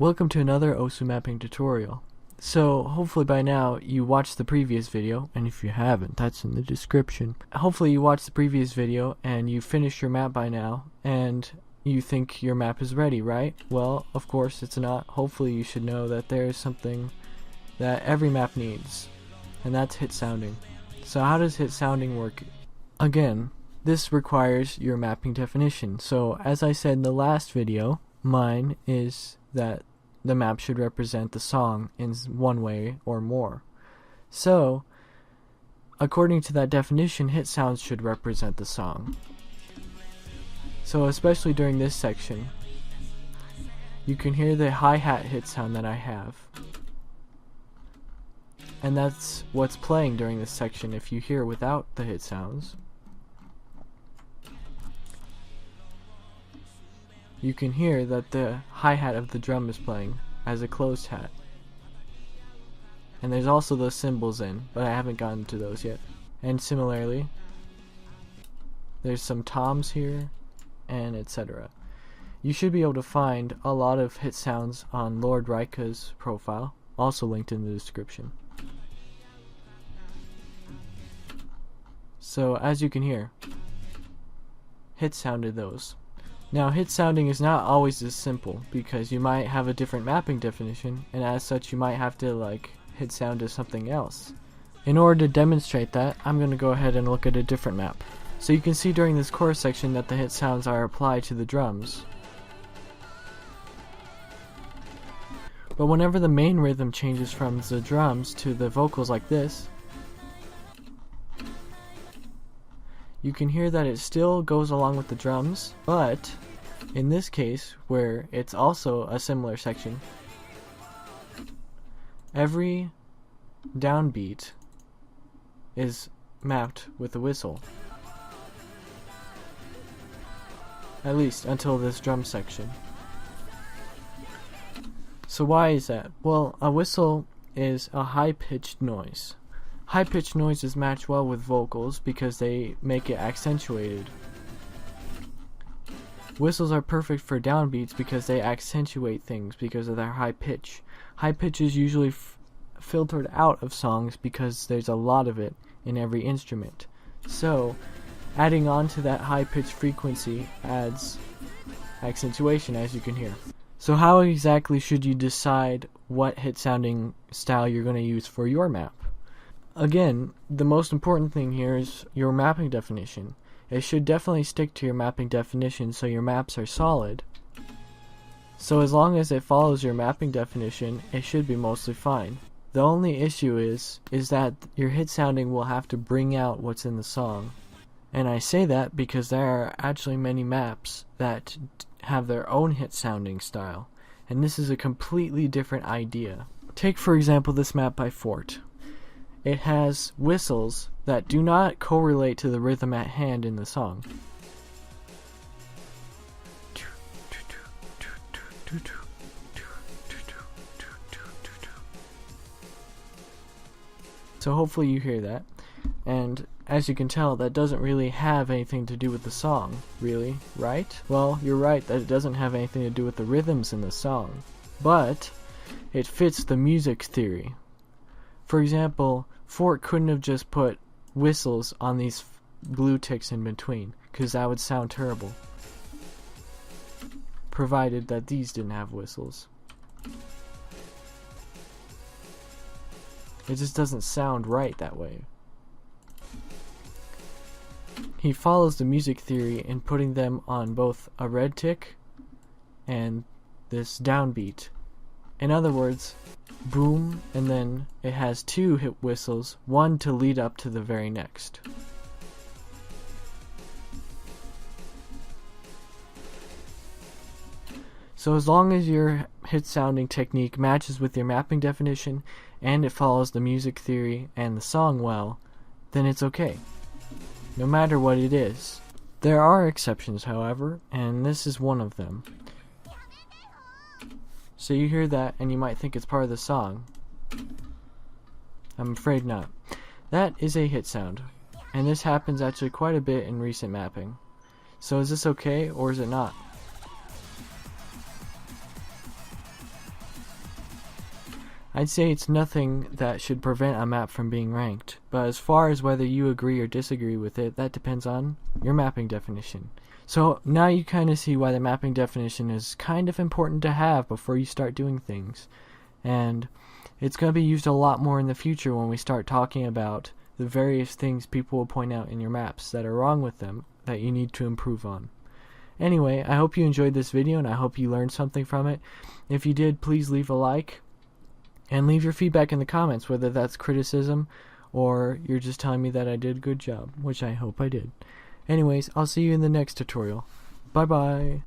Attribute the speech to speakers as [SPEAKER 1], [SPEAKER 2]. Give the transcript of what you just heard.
[SPEAKER 1] Welcome to another OSU mapping tutorial. So hopefully by now you watched the previous video, and if you haven't, that's in the description. Hopefully you watched the previous video and you finished your map by now, and you think your map is ready, right? Well, of course it's not. Hopefully you should know that there is something that every map needs, and that's Hitsounding. So how does Hitsounding work? Again, this requires your mapping definition. So as I said in the last video, mine is that the map should represent the song in one way or more. So, according to that definition, hit sounds should represent the song. So especially during this section, you can hear the hi-hat hit sound that I have. And that's what's playing during this section if you hear without the hit sounds. You can hear that the hi-hat of the drum is playing as a closed hat. And there's also those cymbals in, but I haven't gotten to those yet. And similarly, there's some toms here, and etc. You should be able to find a lot of hit sounds on Lord Rika's profile, also linked in the description. So as you can hear, hit sounded those. Now, hit sounding is not always as simple, because you might have a different mapping definition, and as such you might have to hit sound as something else. In order to demonstrate that, I'm going to go ahead and look at a different map. So you can see during this chorus section that the hit sounds are applied to the drums. But whenever the main rhythm changes from the drums to the vocals like this, you can hear that it still goes along with the drums, but in this case, where it's also a similar section, every downbeat is mapped with a whistle. At least until this drum section. So why is that? Well, a whistle is a high-pitched noise. High-pitched noises match well with vocals because they make it accentuated. Whistles are perfect for downbeats because they accentuate things because of their high pitch. High pitch is usually filtered out of songs because there's a lot of it in every instrument. So, adding on to that high-pitched frequency adds accentuation, as you can hear. So how exactly should you decide what hit sounding style you're going to use for your map? Again, the most important thing here is your mapping definition. It should definitely stick to your mapping definition so your maps are solid. So as long as it follows your mapping definition, it should be mostly fine. The only issue is that your hit sounding will have to bring out what's in the song. And I say that because there are actually many maps that have their own hit sounding style. And this is a completely different idea. Take for example this map by Fort. It has whistles that do not correlate to the rhythm at hand in the song. So hopefully you hear that. And as you can tell, that doesn't really have anything to do with the song, really, right? Well, you're right that it doesn't have anything to do with the rhythms in the song. But it fits the music theory. For example, Fort couldn't have just put whistles on these blue ticks in between, because that would sound terrible. Provided that these didn't have whistles. It just doesn't sound right that way. He follows the music theory in putting them on both a red tick and this downbeat. In other words, boom, and then it has two hit whistles, one to lead up to the very next. So as long as your hit sounding technique matches with your mapping definition and it follows the music theory and the song well, then it's okay. No matter what it is. There are exceptions, however, and this is one of them. So you hear that and you might think it's part of the song. I'm afraid not. That is a hit sound, and this happens actually quite a bit in recent mapping. So is this okay or is it not? I'd say it's nothing that should prevent a map from being ranked, but as far as whether you agree or disagree with it, that depends on your mapping definition. So now you kind of see why the mapping definition is kind of important to have before you start doing things. And it's going to be used a lot more in the future when we start talking about the various things people will point out in your maps that are wrong with them that you need to improve on. Anyway, I hope you enjoyed this video and I hope you learned something from it. If you did, please leave a like and leave your feedback in the comments, whether that's criticism or you're just telling me that I did a good job, which I hope I did. Anyways, I'll see you in the next tutorial. Bye bye.